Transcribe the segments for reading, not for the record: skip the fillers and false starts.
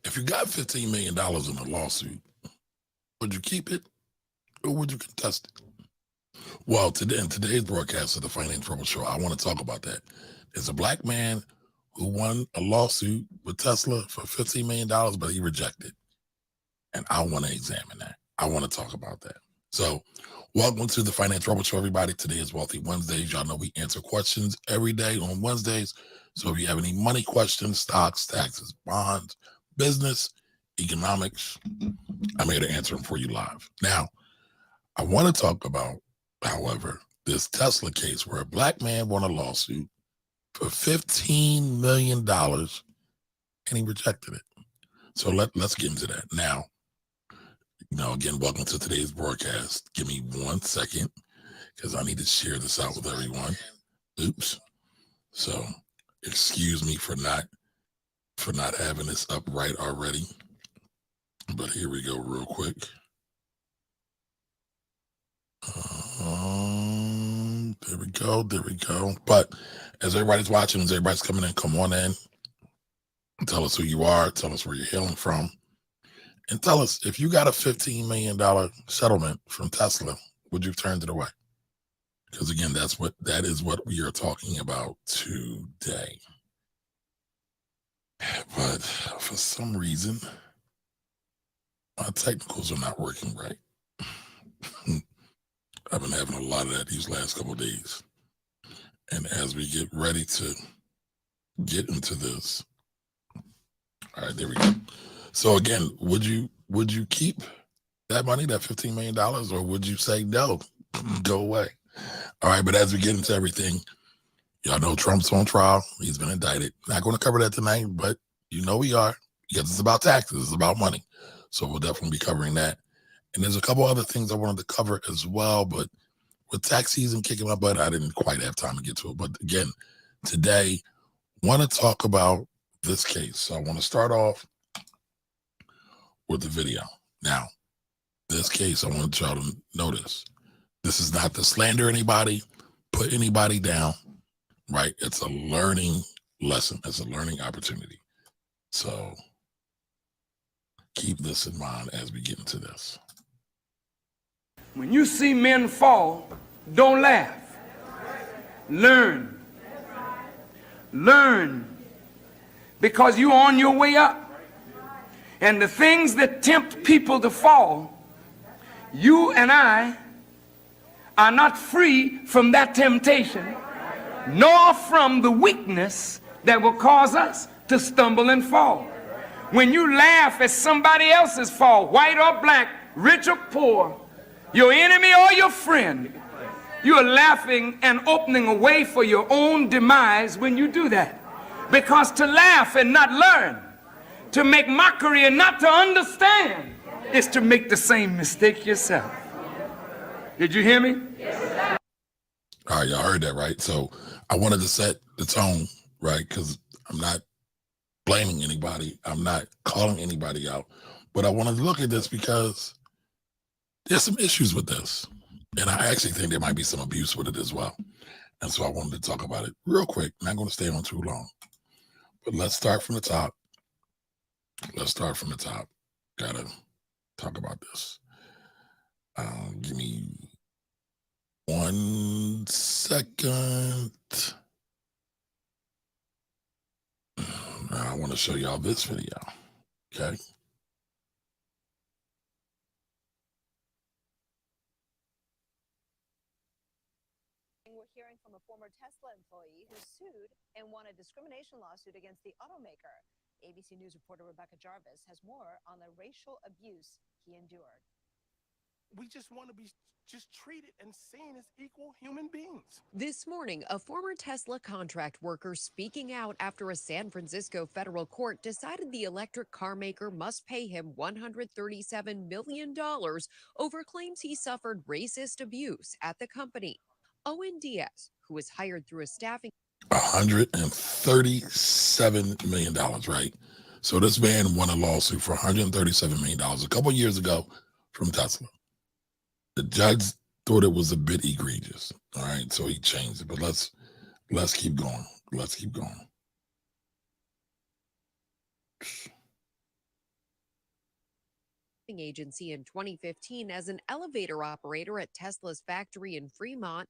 If you got $15 million in a lawsuit, would you keep it or would you contest it? Well, today in today's broadcast of the Finance Trouble Show, I want to talk about that. There's a black man who won a lawsuit with Tesla for $15 million, but he rejected. And I want to examine that. I want to talk about that. So, welcome to the Finance Trouble Show, everybody. Today is Wealthy Wednesdays. Y'all know we answer questions every day on Wednesdays. So, if you have any money questions, stocks, taxes, bonds, business, economics, I'm here to answer them for you live. Now, I want to talk about, however, this Tesla case where a black man won a lawsuit for $15 million and he rejected it. So let's get into that. Now, again, welcome to today's broadcast. Give me 1 second because I need to share this out with everyone. Oops. So excuse me for not having this up right already. But here we go real quick. There we go. But as everybody's watching, as everybody's coming in, come on in. Tell us who you are. Tell us where you're hailing from. And tell us, if you got a $15 million settlement from Tesla, would you have turned it away? Because again, that is what we are talking about today. But for some reason, my technicals are not working right. I've been having a lot of that these last couple of days. And as we get ready to get into this, all right, there we go. So again, would you keep that money, that $15 million, or would you say no, go away? All right, but as we get into everything, y'all know Trump's on trial. He's been indicted. Not going to cover that tonight, but we are, because it's about taxes, it's about money. So we'll definitely be covering that. And there's a couple other things I wanted to cover as well, but with tax season kicking my butt, I didn't quite have time to get to it. But again, today, want to talk about this case. So I want to start off with the video. Now, this case, I want y'all to notice, this is not to slander anybody, put anybody down, right? It's a learning lesson. It's a learning opportunity. So keep this in mind as we get into this. When you see men fall, don't laugh. Learn. Learn. Because you're on your way up. And the things that tempt people to fall, you and I are not free from that temptation, nor from the weakness that will cause us to stumble and fall. When you laugh at somebody else's fall, white or black, rich or poor, your enemy or your friend, you are laughing and opening a way for your own demise when you do that. Because to laugh and not learn, to make mockery and not to understand, is to make the same mistake yourself. Did you hear me? All right, y'all heard that, right? So I wanted to set the tone, right? Because I'm not blaming anybody. I'm not calling anybody out. But I wanted to look at this because there's some issues with this. And I actually think there might be some abuse with it as well. And so I wanted to talk about it real quick. Not going to stay on too long. But let's start from the top. Gotta talk about this. Give me 1 second. I want to show y'all this video. Okay. We're hearing from a former Tesla employee who sued and won a discrimination lawsuit against the automaker. ABC News reporter Rebecca Jarvis has more on the racial abuse he endured. We just want to be treated and seen as equal human beings. This morning, a former Tesla contract worker speaking out after a San Francisco federal court decided the electric car maker must pay him $137 million over claims he suffered racist abuse at the company. Owen Diaz, who was hired through a staffing $137 million, right? So this man won a lawsuit for $137 million a couple years ago from Tesla. The judge thought it was a bit egregious. All right, so he changed it. But let's keep going. agency in 2015 as an elevator operator at Tesla's factory in Fremont,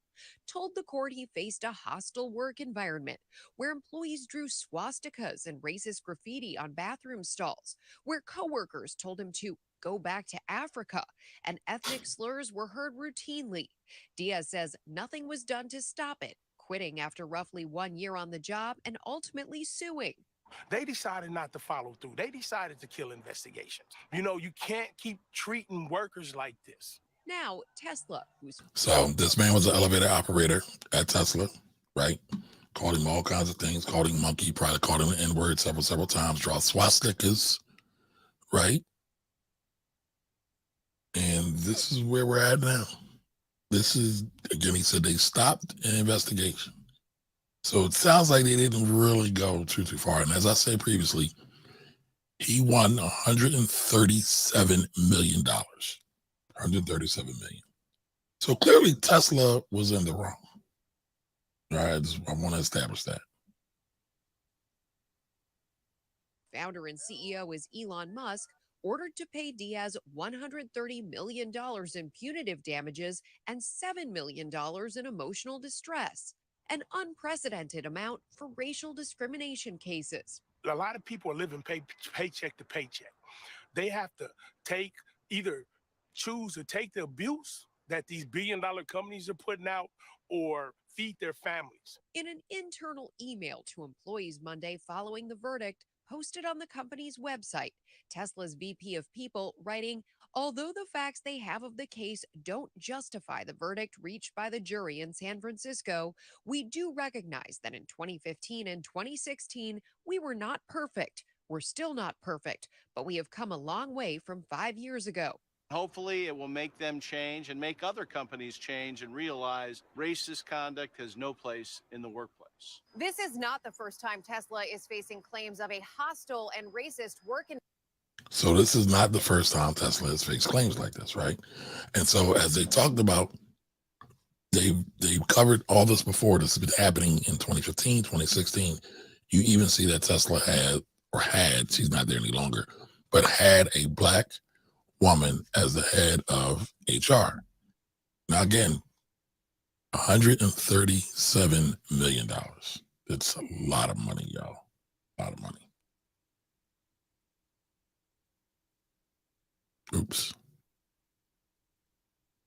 told the court he faced a hostile work environment where employees drew swastikas and racist graffiti on bathroom stalls, where coworkers told him to go back to Africa, and ethnic slurs were heard routinely. Diaz says nothing was done to stop it, quitting after roughly 1 year on the job and ultimately suing. They decided not to follow through. They decided to kill investigations. You know, you can't keep treating workers like this. Now, Tesla, who's... So this man was an elevator operator at Tesla, right? Called him all kinds of things, called him monkey, probably called him the N-word several times, draw swastikas, right? And this is where we're at now. This is, again, he said they stopped an investigation. So it sounds like they didn't really go too far. And as I said previously, he won $137 million. $137 million. So clearly Tesla was in the wrong. All right, I want to establish that. Founder and CEO is Elon Musk, ordered to pay Diaz $130 million in punitive damages and $7 million in emotional distress, an unprecedented amount for racial discrimination cases. A lot of people are living paycheck to paycheck. They have to choose to take the abuse that these billion-dollar companies are putting out or feed their families. In an internal email to employees Monday following the verdict, posted on the company's website, Tesla's VP of People writing, although the facts they have of the case don't justify the verdict reached by the jury in San Francisco, we do recognize that in 2015 and 2016, we were not perfect. We're still not perfect, but we have come a long way from 5 years ago. Hopefully it will make them change and make other companies change and realize racist conduct has no place in the workplace. This is not the first time Tesla is facing claims of a hostile and racist work environment. So this is not the first time Tesla has faced claims like this, right? And so as they talked about, they've covered all this before. This has been happening in 2015, 2016. You even see that Tesla had, she's not there any longer, but had a black woman as the head of HR. Now again, $137 million. It's a lot of money, y'all. A lot of money. Oops.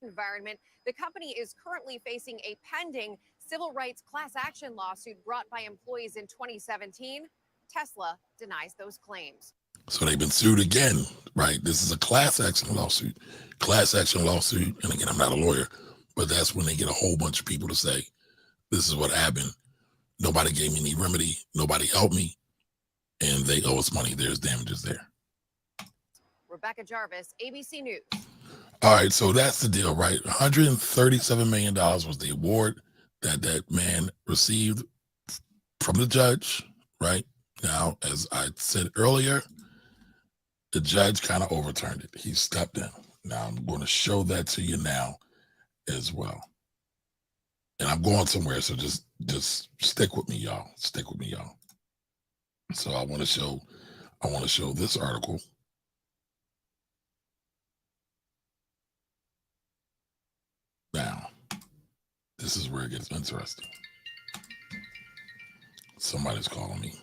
Environment. The company is currently facing a pending civil rights class action lawsuit brought by employees in 2017. Tesla denies those claims. So they've been sued again, right? This is a class action lawsuit. Class action lawsuit, and again, I'm not a lawyer, but that's when they get a whole bunch of people to say, this is what happened. Nobody gave me any remedy. Nobody helped me. And they owe us money. There's damages there. Rebecca Jarvis, ABC News. All right, so that's the deal, right? $137 million was the award that that man received from the judge, right? Now, as I said earlier, the judge kind of overturned it. He stepped in. Now, I'm going to show that to you now as well. And I'm going somewhere, so just stick with me, y'all. Stick with me, y'all. So I want to show this article. Now, this is where it gets interesting. Somebody's calling me.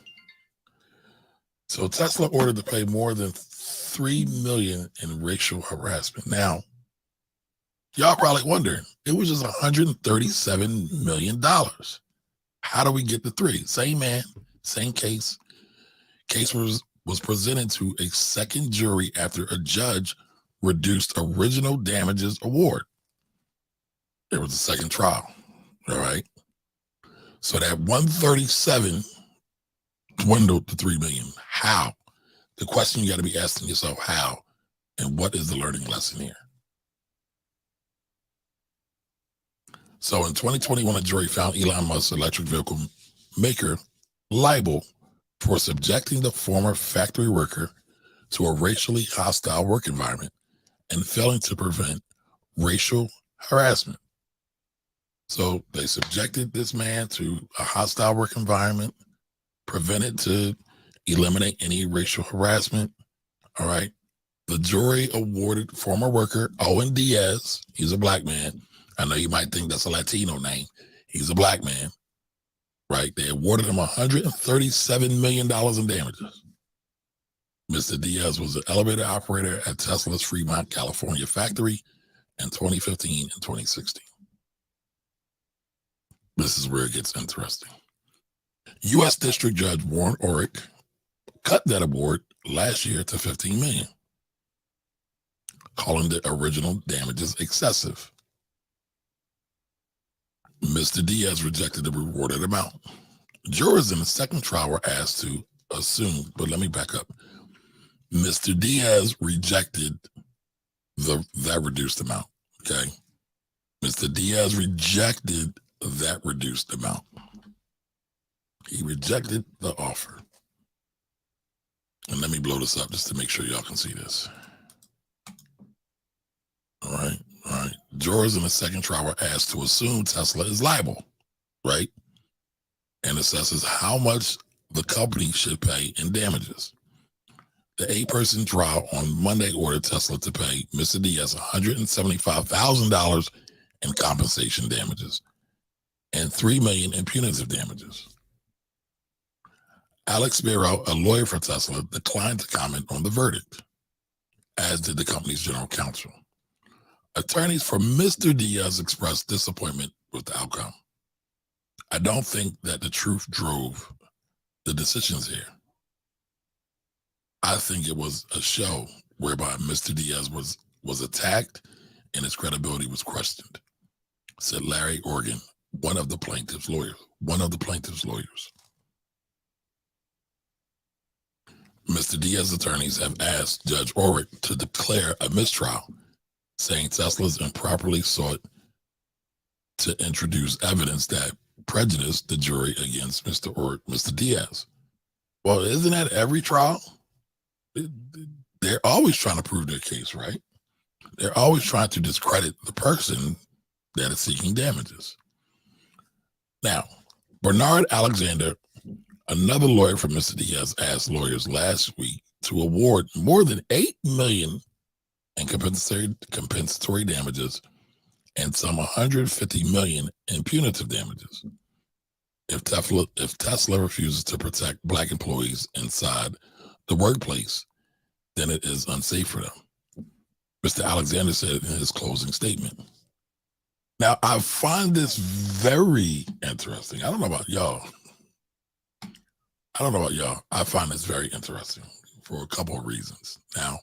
So Tesla ordered to pay more than $3 million in racial harassment. Now, y'all probably wondering, it was just $137 million. How do we get the three? Same man, same case. Case was presented to a second jury after a judge reduced original damages award. There was a second trial. All right. So that 137 dwindled to 3 million. How? The question you got to be asking yourself, how? And what is the learning lesson here? So in 2021, a jury found Elon Musk's electric vehicle maker liable for subjecting the former factory worker to a racially hostile work environment and failing to prevent racial harassment. So they subjected this man to a hostile work environment, prevented to eliminate any racial harassment, all right, The jury awarded former worker Owen Diaz, he's a black man. I know you might think that's a Latino name. He's a black man, right? They awarded him $137 million in damages. Mr. Diaz was an elevator operator at Tesla's Fremont, California factory in 2015 and 2016. This is where it gets interesting. U.S. District Judge Warren Orrick cut that award last year to $15 million, calling the original damages excessive. Mr. Diaz rejected the rewarded amount. Jurors in the second trial were asked to assume, but let me back up. Mr. Diaz rejected that reduced amount, okay? Mr. Diaz rejected that reduced amount. He rejected the offer. And let me blow this up just to make sure y'all can see this. All right. Jurors in the second trial were asked to assume Tesla is liable, right? And assesses how much the company should pay in damages. The 8-person trial on Monday ordered Tesla to pay Mr. Diaz $175,000 in compensation damages and $3 million in punitive damages. Alex Barrow, a lawyer for Tesla, declined to comment on the verdict, as did the company's general counsel. Attorneys for Mr. Diaz expressed disappointment with the outcome. I don't think that the truth drove the decisions here. I think it was a show whereby Mr. Diaz was attacked and his credibility was questioned, said Larry Organ, one of the plaintiff's lawyers. Mr. Diaz's attorneys have asked Judge Orrick to declare a mistrial, saying Tesla's improperly sought to introduce evidence that prejudiced the jury against Mr. Diaz. Well, isn't that every trial? They're always trying to prove their case, right? They're always trying to discredit the person that is seeking damages. Now, Bernard Alexander, another lawyer for Mr. Diaz, asked lawyers last week to award more than $8 million in compensatory damages and some $150 million in punitive damages if Tesla refuses to protect Black employees inside the workplace, then it is unsafe for them, Mr. Alexander said in his closing statement. Now, I find this very interesting. I don't know about y'all. I find this very interesting for a couple of reasons. Now,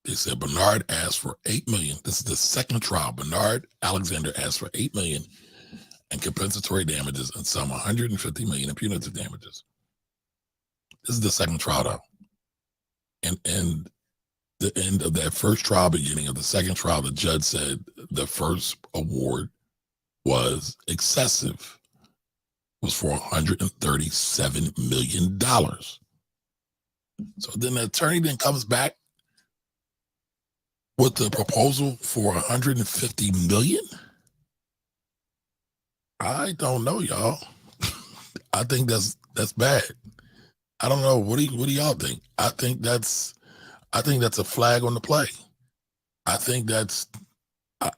they said Bernard asked for $8 million. This is the second trial. Bernard Alexander asked for $8 million in compensatory damages and some $150 million in punitive damages. This is the second trial, though. And the end of that first trial, beginning of the second trial, the judge said the first award was excessive, was for $137 million. So then the attorney then comes back with the proposal for $150 million. I don't know, y'all. I think that's bad. I don't know. What do y'all think? I think that's a flag on the play. I think that's I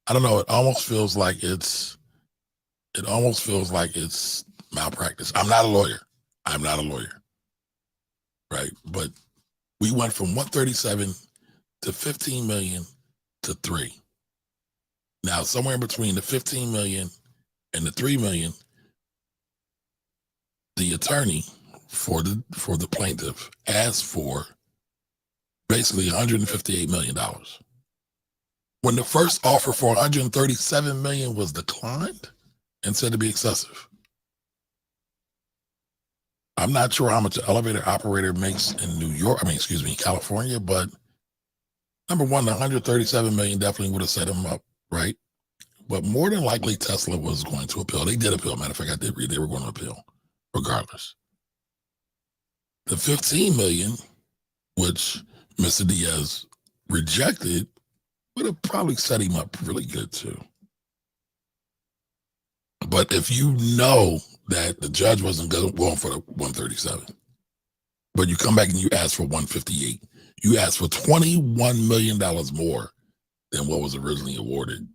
don't know. It almost feels like it's malpractice. I'm not a lawyer. Right? But we went from 137 to 15 million to 3. Now, somewhere in between the 15 million and the 3 million, the attorney for the plaintiff asked for basically $158 million. When the first offer for $137 million was declined and said to be excessive. I'm not sure how much an elevator operator makes in California, but number one, the $137 million definitely would have set him up, right? But more than likely, Tesla was going to appeal. They did appeal. Matter of fact, I did read they were going to appeal, regardless. The $15 million, which Mr. Diaz rejected, would have probably set him up really good too. But if you know that the judge wasn't going for the 137, but you come back and you ask for 158, You asked for $21 million more than what was originally awarded.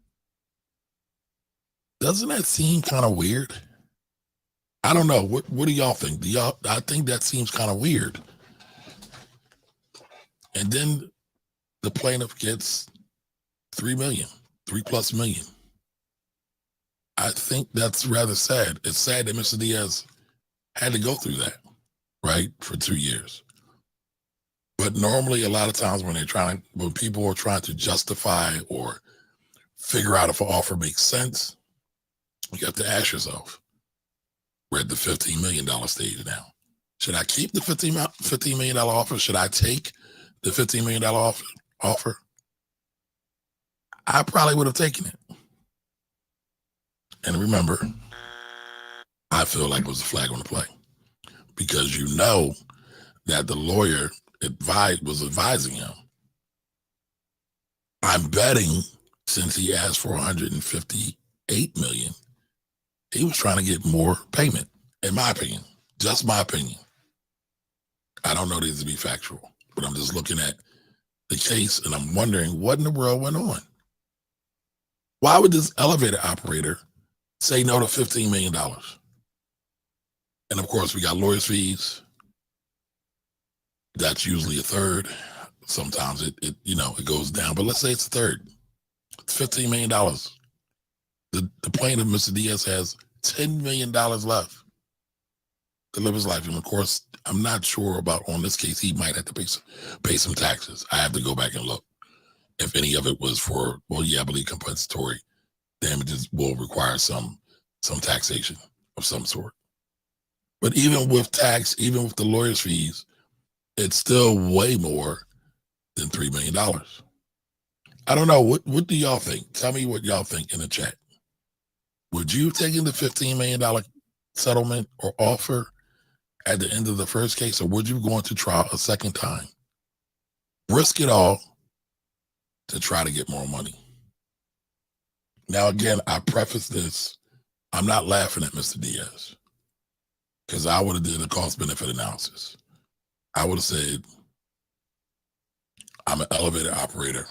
Doesn't that seem kind of weird? I don't know. What do y'all think? I think that seems kind of weird. And then the plaintiff gets $3 million, $3+ million. I think that's rather sad. It's sad that Mr. Diaz had to go through that, right, for 2 years. But normally, a lot of times when people are trying to justify or figure out if an offer makes sense, you have to ask yourself, we're at the $15 million stage now. Should I keep the $15 million offer? Should I take the $15 million offer? I probably would have taken it. And remember, I feel like it was a flag on the play because you know that the lawyer was advising him. I'm betting since he asked for $158 million, he was trying to get more payment, in my opinion, just my opinion. I don't know this to be factual, but I'm just looking at the case and I'm wondering what in the world went on. Why would this elevator operator say no to $15 million? And of course, we got lawyers' fees. That's usually a third. Sometimes it goes down, but let's say it's a third. It's $15 million. The plaintiff, Mr. Diaz, has $10 million left to live his life. And of course, I'm not sure about on this case, he might have to pay some taxes. I have to go back and look if any of it was for, I believe compensatory damages will require some taxation of some sort. But even with tax, even with the lawyer's fees, it's still way more than $3 million. I don't know. What do y'all think? Tell me what y'all think in the chat. Would you have taken the $15 million settlement or offer at the end of the first case, or would you go into trial a second time? Risk it all to try to get more money. Now, again, I preface this. I'm not laughing at Mr. Diaz because I would have did a cost-benefit analysis. I would have said, I'm an elevator operator.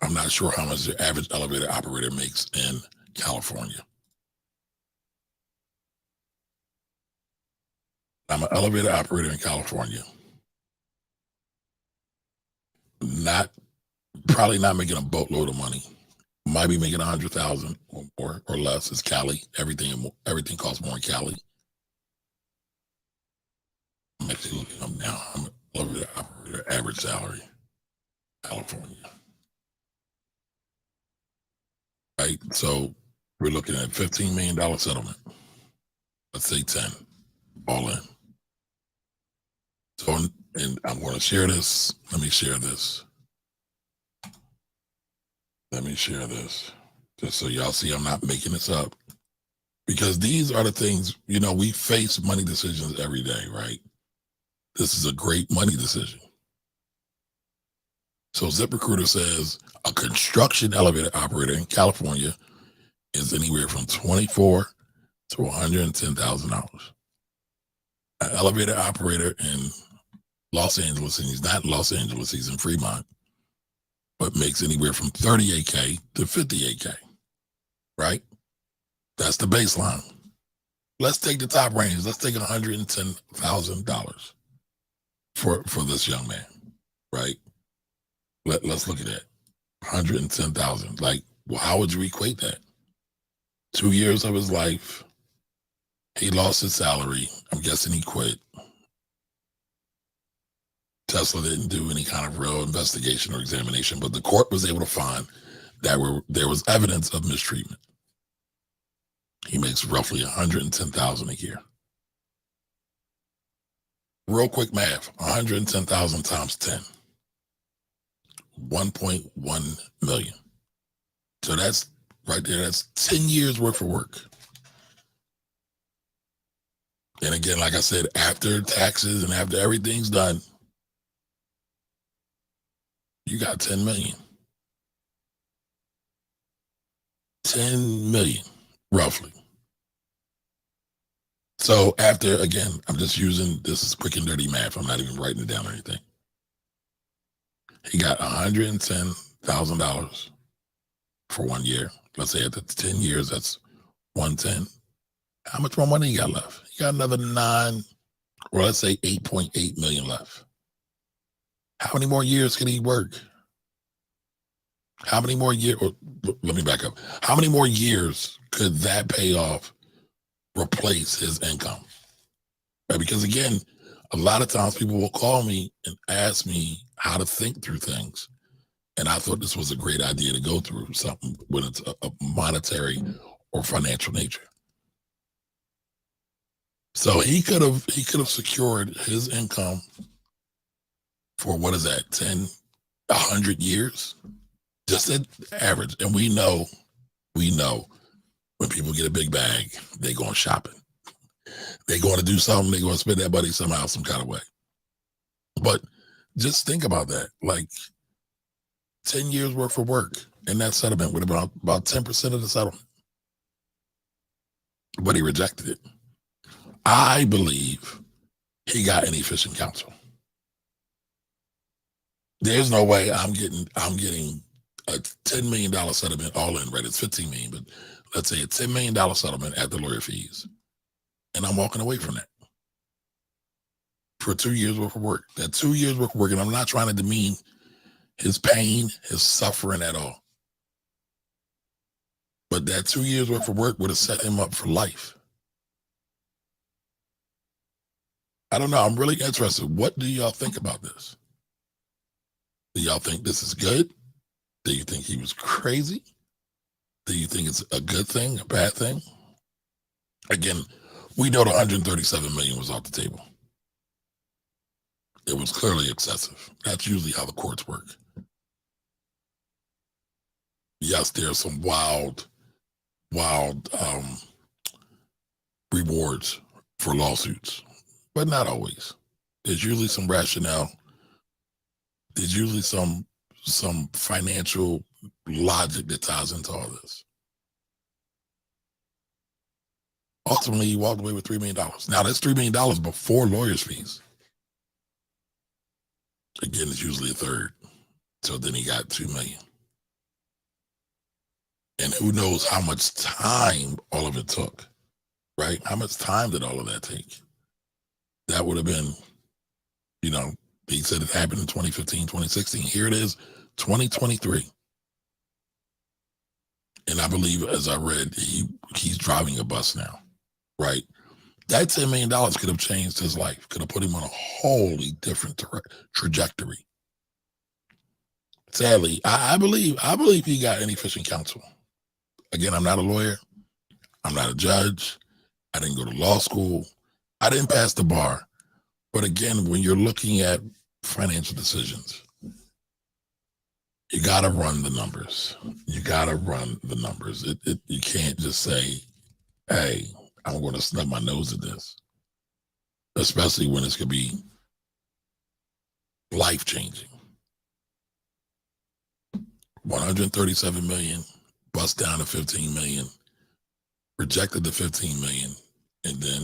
I'm not sure how much the average elevator operator makes in California. I'm an elevator operator in California. Probably not making a boatload of money. Might be making $100,000 or less. It's Cali. Everything costs more in Cali. I'm actually looking up now. I'm an elevator operator, average salary, California. Right. So we're looking at $15 million settlement. Let's say 10, all in. So, and I'm going to share this. Let me share this. Just so y'all see I'm not making this up. Because these are the things, we face money decisions every day, right? This is a great money decision. So ZipRecruiter says a construction elevator operator in California is anywhere from $24,000 to $110,000. An elevator operator in Los Angeles, and he's not in Los Angeles, he's in Fremont, but makes anywhere from $38K to $58K, right? That's the baseline. Let's take the top range. Let's take $110,000 for this young man, right? Let's look at that. $110,000. Like, how would you equate that? 2 years of his life. He lost his salary. I'm guessing he quit. Tesla didn't do any kind of real investigation or examination, but the court was able to find that there was evidence of mistreatment. He makes roughly $110,000 a year. Real quick math, 110,000 times 10. 1.1 million. So that's right there. That's 10 years worth of work. And again, like I said, after taxes and after everything's done, you got 10 million. 10 million, roughly. So after, again, I'm just using, this is quick and dirty math. I'm not even writing it down or anything. He got $110,000 for 1 year. Let's say at 10 years, that's 110. How much more money he got left? He got another or let's say 8.8 million left. How many more years can he work? How many more years? Let me back up. How many more years could that payoff replace his income? Right? Because again, a lot of times people will call me and ask me how to think through things. And I thought this was a great idea to go through something when it's a monetary or financial nature. So he could have secured his income for, what is that, 10, 100 years? Just at average. And we know when people get a big bag, they going shopping. They going to do something, they going to spend that money somehow, some kind of way. But just think about that. Like 10 years worth of work in that settlement with about 10% of the settlement. But he rejected it. I believe he got inefficient counsel. There's no way I'm getting a $10 million settlement all in, right? It's $15 million, but let's say a $10 million settlement at the lawyer fees. And I'm walking away from that for 2 years worth of work. That 2 years worth of work, and I'm not trying to demean his pain, his suffering at all. But that 2 years worth of work would have set him up for life. I don't know. I'm really interested. What do y'all think about this? Do y'all think this is good? Do you think he was crazy? Do you think it's a good thing, a bad thing? Again, we know the 137 million was off the table. It was clearly excessive. That's usually how the courts work. Yes, there's some wild rewards for lawsuits, but not always. There's usually some rationale. There's usually some financial logic that ties into all this. Ultimately, he walked away with $3 million. Now, that's $3 million before lawyers' fees. Again, it's usually a third. So then he got $2 million. And who knows how much time all of it took, right? How much time did all of that take? That would have been, he said it happened in 2015, 2016. Here it is, 2023. And I believe, as I read, he's driving a bus now, right? That $10 million could have changed his life, could have put him on a wholly different trajectory. Sadly, I believe he got inefficient counsel. Again, I'm not a lawyer. I'm not a judge. I didn't go to law school. I didn't pass the bar. But again, when you're looking at financial decisions, you got to run the numbers. You got to run the numbers. You can't just say, hey, I'm going to snub my nose at this, especially when this could be life-changing. 137 million, bust down to 15 million, rejected the 15 million, and then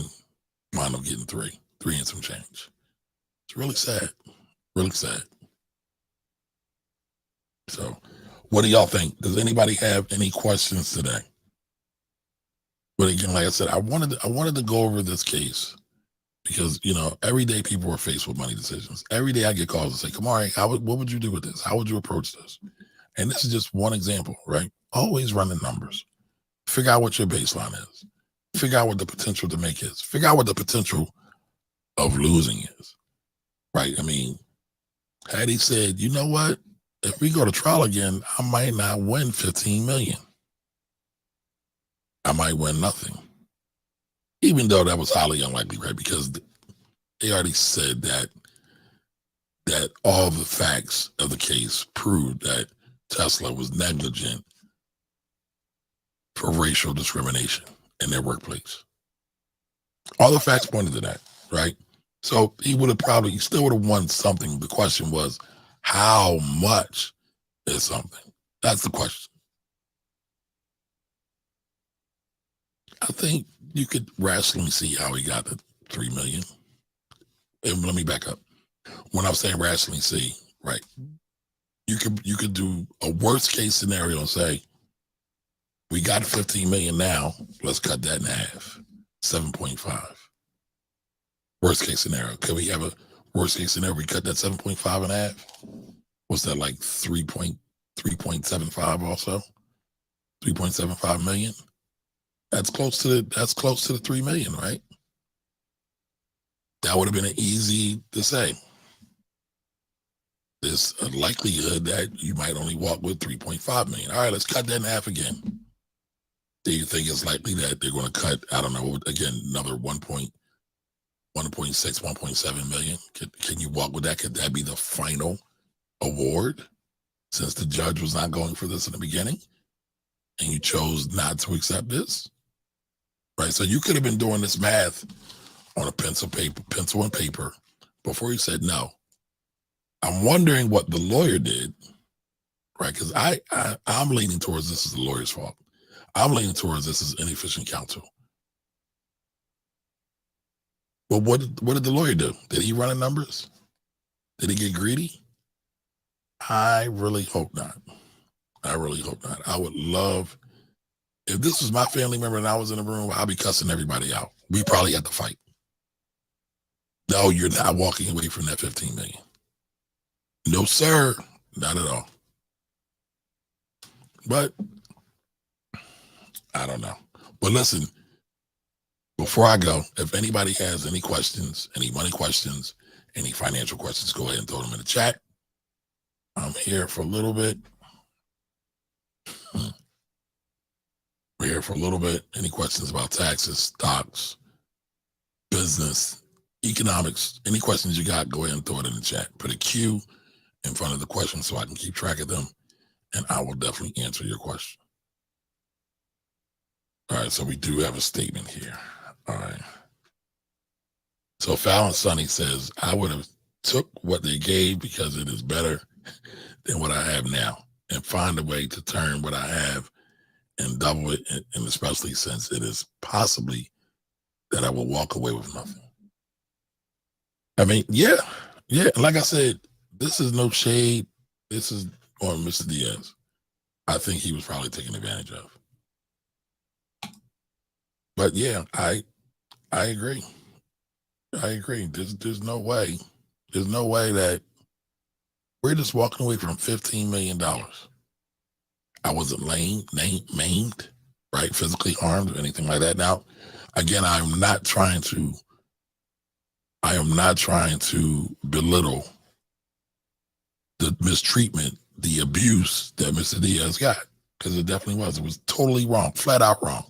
wound up getting three and some change. It's really sad, really sad. So what do y'all think? Does anybody have any questions today? But again, like I said, I wanted to go over this case because, every day people are faced with money decisions. Every day I get calls and say, Kamari, what would you do with this? How would you approach this? And this is just one example, right? Always run the numbers. Figure out what your baseline is. Figure out what the potential to make is. Figure out what the potential of losing is, right? I mean, had he said, you know what? If we go to trial again, I might not win 15 million. I might win nothing. Even though that was highly unlikely, right? Because they already said that all the facts of the case proved that Tesla was negligent for racial discrimination in their workplace. All the facts pointed to that, right? So he still would have won something. The question was, how much is something? That's the question. I think you could rationally see how he got the 3 million. And let me back up. When I'm saying rationally see, right? You could do a worst case scenario and say, we got 15 million now. Let's cut that in half. 7.5. Worst case scenario. Could we have a worst case scenario? We cut that 7.5 in half. What's that, like 3.75 also? 3.75 million. That's close to the 3 million, right? That would have been easy to say. There's a likelihood that you might only walk with 3.5 million. All right, let's cut that in half again. Do you think it's likely that they're going to cut, I don't know, again, another 1.6, 1.7 million? Can you walk with that? Could that be the final award, since the judge was not going for this in the beginning and you chose not to accept this? Right? So you could have been doing this math on a pencil and paper before you said no. I'm wondering what the lawyer did, right? Because I'm leaning towards this is the lawyer's fault. I'm leaning towards this is inefficient counsel. But what did the lawyer do? Did he run the numbers? Did he get greedy? I really hope not. I really hope not. I would love, if this was my family member and I was in the room, I'd be cussing everybody out. We probably had to fight. No, you're not walking away from that 15 million. No, sir. Not at all. But I don't know. But listen, before I go, if anybody has any questions, any money questions, any financial questions, go ahead and throw them in the chat. I'm here for a little bit. We're here for a little bit. Any questions about taxes, stocks, business, economics, any questions you got, go ahead and throw it in the chat. Put a Q in front of the question so I can keep track of them, and I will definitely answer your question. All right, so we do have a statement here. All right. So Fallon Sonny says, I would have took what they gave because it is better than what I have now, and find a way to turn what I have and double it, and especially since it is possibly that I will walk away with nothing. I mean, yeah. Like I said, this is no shade. This is on Mr. Diaz. I think he was probably taken advantage of. But yeah, I agree. I agree. There's no way. There's no way that we're just walking away from $15 million. I wasn't maimed, right? Physically harmed or anything like that. Now, again, I am not trying to belittle the mistreatment, the abuse that Mr. Diaz got, because it definitely was. It was totally wrong, flat out wrong.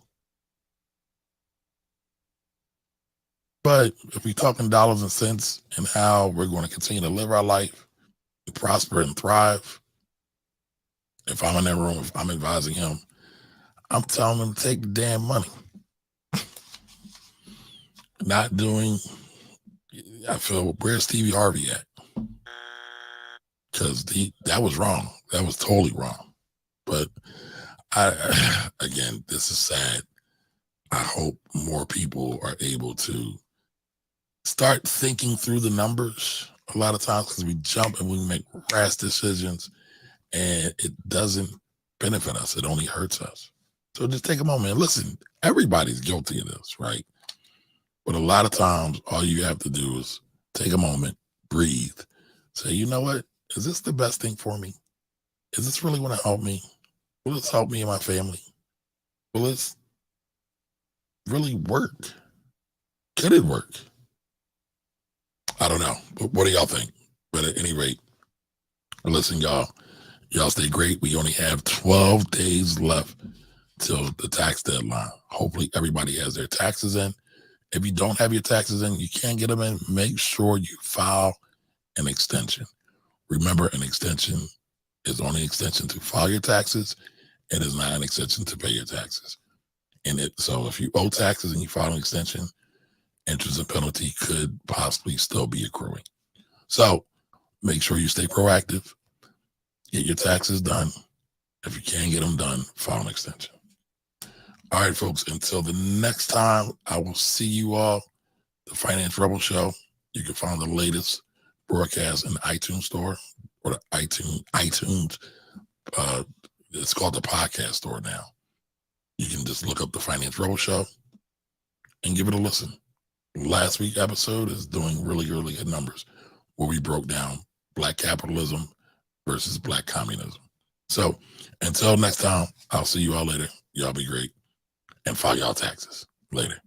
But if we're talking dollars and cents and how we're going to continue to live our life, and prosper and thrive, if I'm in that room, if I'm advising him, I'm telling him to take the damn money. Not doing, I feel, where's Stevie Harvey at? Because that was wrong. That was totally wrong. But again, this is sad. I hope more people are able to start thinking through the numbers a lot of times, because we jump and we make rash decisions and it doesn't benefit us. It only hurts us. So just take a moment and listen. Everybody's guilty of this, right? But a lot of times, all you have to do is take a moment, breathe, say, you know what? Is this the best thing for me? Is this really going to help me? Will this help me and my family? Will this really work? Could it work? I don't know. But what do y'all think? But at any rate, listen, y'all stay great. We only have 12 days left till the tax deadline. Hopefully everybody has their taxes in. If you don't have your taxes in, you can't get them in, make sure you file an extension. Remember, an extension is only an extension to file your taxes. It is not an extension to pay your taxes. So if you owe taxes and you file an extension, interest and penalty could possibly still be accruing. So make sure you stay proactive. Get your taxes done. If you can't get them done, file an extension. All right, folks, until the next time, I will see you all. The Finance Rebel Show. You can find the latest broadcast in the iTunes store. or the iTunes. It's called the podcast store now. You can just look up the Finance Rebel Show and give it a listen. Last week's episode is doing really, really good numbers where we broke down black capitalism versus black communism. So until next time, I'll see you all later. Y'all be great and file y'all taxes. Later.